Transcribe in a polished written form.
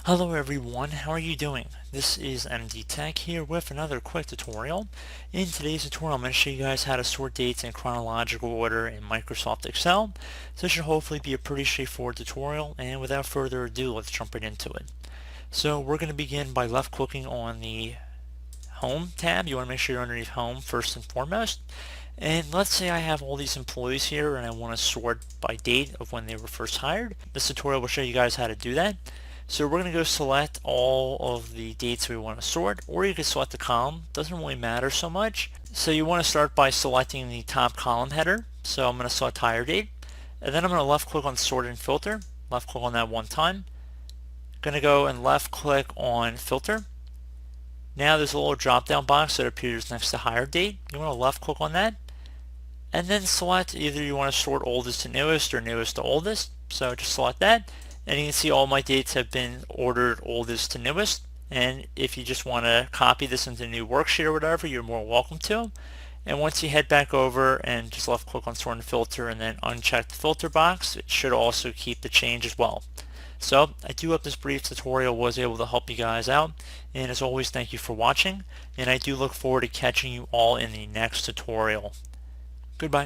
Hello everyone, how are you doing? This is MD Tech here with another quick tutorial. In today's tutorial I'm going to show you guys how to sort dates in chronological order in Microsoft Excel. So this should hopefully be a pretty straightforward tutorial, and without further ado, let's jump right into it. So we're going to begin by left clicking on the Home tab. You want to make sure you're underneath Home first and foremost. And let's say I have all these employees here and I want to sort by date of when they were first hired. This tutorial will show you guys how to do that. So we're going to go select all of the dates we want to sort, or you can select the column. Doesn't really matter so much. So you want to start by selecting the top column header. So I'm going to select hire date, and then I'm going to left click on sort and filter. Left click on that one time. Going to go and left click on filter. Now there's a little drop down box that appears next to hire date. You want to left click on that, and then select either you want to sort oldest to newest or newest to oldest. So just select that. And you can see all my dates have been ordered oldest to newest. And if you just want to copy this into a new worksheet or whatever, you're more welcome to. And once you head back over and just left click on sort and filter and then uncheck the filter box, it should also keep the change as well. So I do hope this brief tutorial was able to help you guys out. And as always, thank you for watching. And I do look forward to catching you all in the next tutorial. Goodbye.